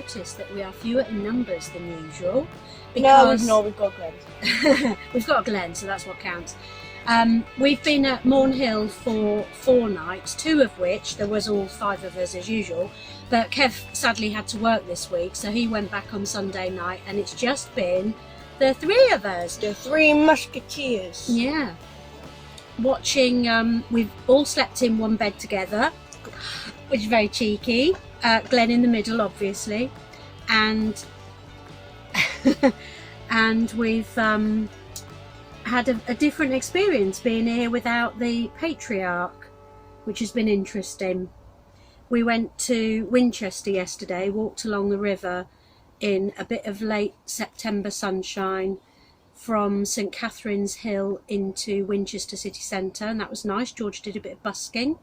noticed that we are fewer in numbers than usual. No, we've got Glenn. We've got a Glenn, so that's what counts. We've been at Morn Hill for 4 nights, 2 of which there was all 5 of us as usual, but Kev sadly had to work this week, so he went back on Sunday night, and it's just been the 3 of us. The 3 musketeers. Yeah. Watching, we've all slept in one bed together, which is very cheeky. Glenn in the middle, obviously, and and we've had a different experience being here without the patriarch, which has been interesting. We went to Winchester yesterday, walked along the river in a bit of late September sunshine from St Catherine's Hill into Winchester city centre, and that was nice. George did a bit of busking,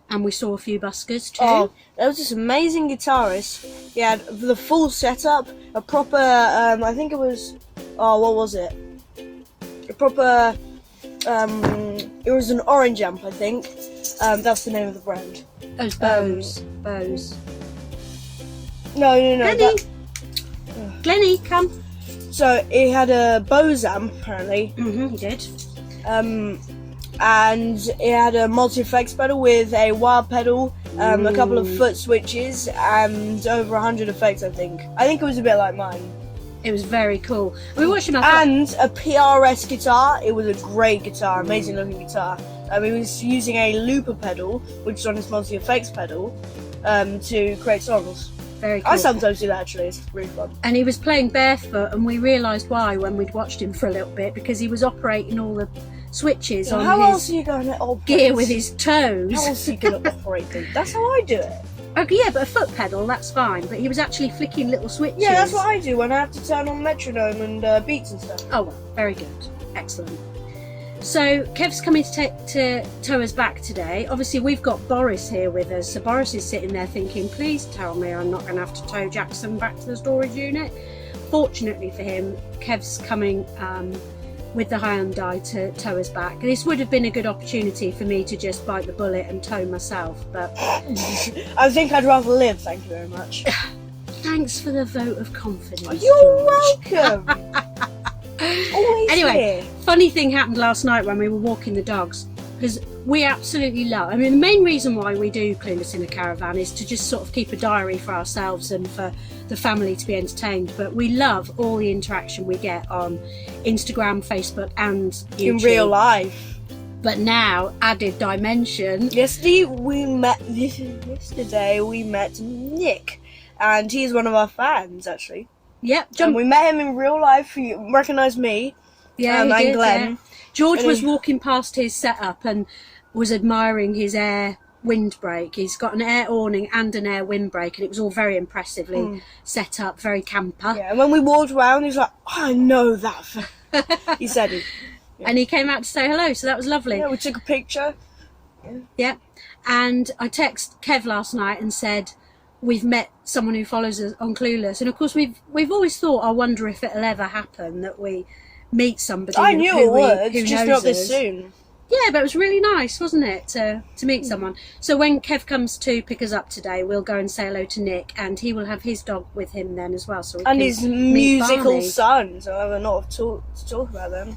and we saw a few buskers too. Oh, there was this amazing guitarist. He had the full setup, a proper, I think it was, what was it? A proper, it was an orange amp, I think. That's the name of the brand. Oh, Bose. Bose. No. Glenny! Glenny, come. So, he had a Bose amp, apparently. He did. And it had a multi-effects pedal with a wah pedal, a couple of foot switches, and over 100 effects, I think. I think it was a bit like mine. It was very cool. We watched him. And a PRS guitar. It was a great guitar, amazing looking guitar. He was using a looper pedal, which is on his multi-effects pedal, to create songs. Very cool. I sometimes do that actually, it's really fun. And he was playing barefoot, and we realised why when we'd watched him for a little bit, because he was operating all the switches on how his else are you going to operate? gear with his toes. How else are you going to operate them? That's how I do it. Okay, yeah, but a foot pedal, that's fine. But he was actually flicking little switches. Yeah, that's what I do when I have to turn on metronome and beats and stuff. Oh, well, very good. Excellent. So, Kev's coming to tow us back today. Obviously, we've got Boris here with us. So, Boris is sitting there thinking, please tell me I'm not going to have to tow Jackson back to the storage unit. Fortunately for him, Kev's coming with the Hyundai to tow us back. This would have been a good opportunity for me to just bite the bullet and tow myself, but I think I'd rather live, thank you very much. Thanks for the vote of confidence. You're George. welcome. Always Anyway, here. funny thing happened last night when we were walking the dogs, because we absolutely love, I mean, the main reason why we do Clueless in a Caravan is to just sort of keep a diary for ourselves and for the family to be entertained, but we love all the interaction we get on Instagram, Facebook and YouTube. In real life. But now, added dimension. Yesterday we met Nick, and he's one of our fans actually. Yep, And we met him in real life. He recognised me. Yeah, and he did, Glenn. yeah. George And was walking past his setup and was admiring his air windbreak. He's got an air awning and an air windbreak, and it was all very impressively set up, very camper. Yeah, and when we walked around, he was like, I know that. He said it. Yeah. And he came out to say hello, so that was lovely. Yeah, we took a picture. Yeah. And I texted Kev last night and said, we've met someone who follows us on Clueless, and of course we've always thought, I wonder if it'll ever happen that we meet somebody. I knew it would, who just knows not this us. soon. Yeah, but it was really nice, wasn't it, to meet someone. So when Kev comes to pick us up today, we'll go and say hello to Nick, and he will have his dog with him then as well. So we And can his meet musical Barney. son, so I have a lot to talk about them.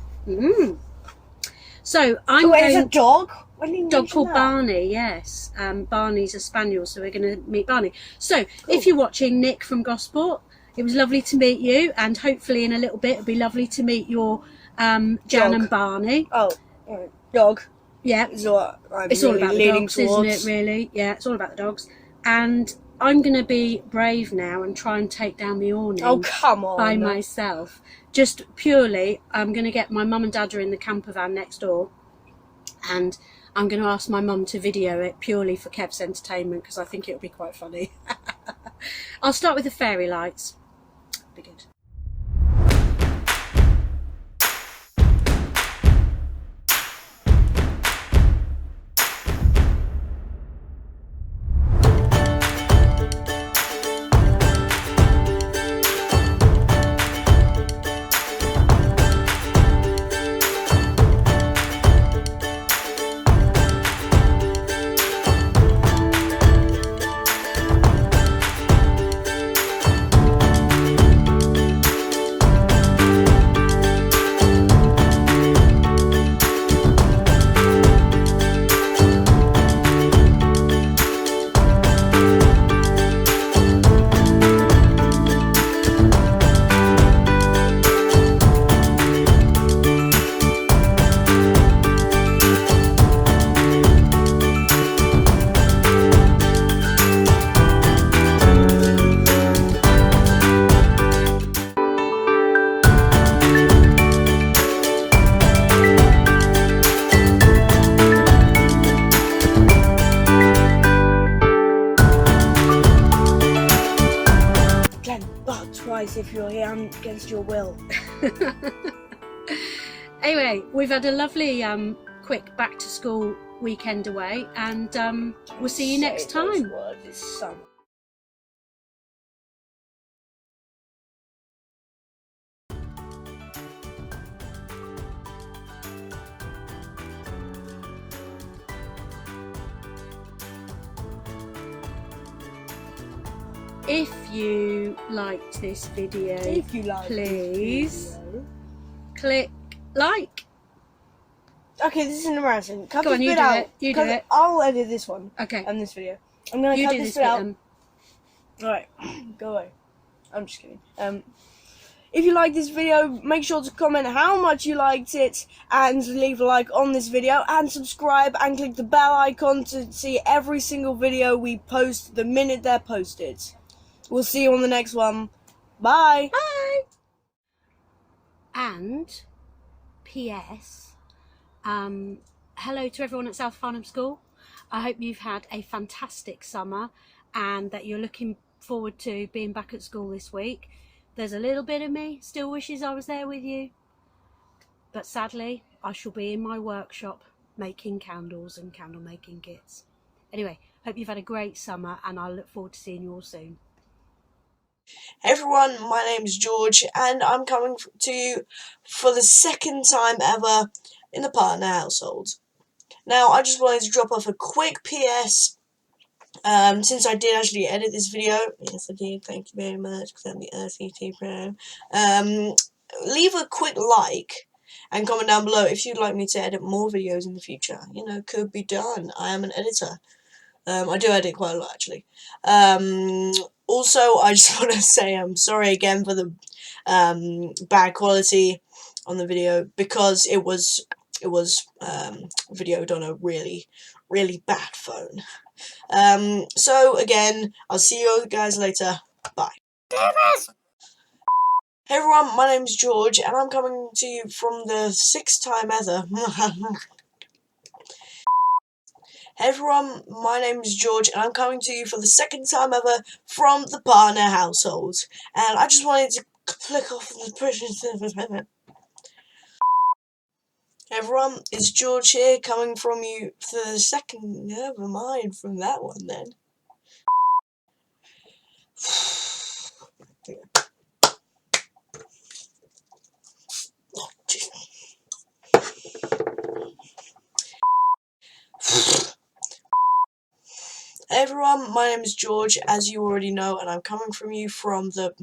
So I'm Wait, there's a going. dog? When did you Dog mention called that? Barney, yes. Barney's a spaniel, so we're going to meet Barney. So, if you're watching, Nick from Gosport, it was lovely to meet you, and hopefully in a little bit it'll be lovely to meet your Jan Dog. and Barney. Oh, right. Dog. Yeah, Is what I'm it's all really about the leaning dogs, towards. isn't it, really? Yeah, it's all about the dogs. And I'm going to be brave now and try and take down the awning Oh, come on. by myself. Just purely, I'm going to get my mum and dad are in the camper van next door, and I'm going to ask my mum to video it purely for Kev's entertainment, because I think it'll be quite funny. I'll start with the fairy lights. Be good. against your will. Anyway, we've had a lovely quick back to school weekend away, and we'll see you next time. If you liked this video, please click like. Okay, this is embarrassing. Cut Go this on, you bit do out. it. You do it. I'll edit this one. Okay. And this video. I'm gonna You cut do this this bit bit out. then. Alright, go away. I'm just kidding. If you like this video, make sure to comment how much you liked it and leave a like on this video and subscribe and click the bell icon to see every single video we post the minute they're posted. We'll see you on the next one. Bye! Bye! And P.S. Hello to everyone at South Farnham School. I hope you've had a fantastic summer and that you're looking forward to being back at school this week. There's a little bit of me still wishes I was there with you, but sadly I shall be in my workshop making candles and candle making kits. Anyway, hope you've had a great summer and I look forward to seeing you all soon. Hey everyone, my name is George and I'm coming to you for the second time ever in the partner household. Now I just wanted to drop off a quick PS since I did actually edit this video. Yes I did, thank you very much because I'm the RCT Pro. Leave a quick like and comment down below if you'd like me to edit more videos in the future. You know, could be done. I am an editor. I do edit quite a lot actually. Also, I just want to say I'm sorry again for the bad quality on the video because it was videoed on a really bad phone. So again, I'll see you guys later. Bye. Hey everyone, my name's George and I'm coming to you from the 6th time ever. Hey everyone, my name is George and I'm coming to you for the second time ever from the partner household. And I just wanted to click off the Hey everyone, it's George here coming from you for the second, never mind from that one then. Hey everyone, my name is George, as you already know, and I'm coming from you from the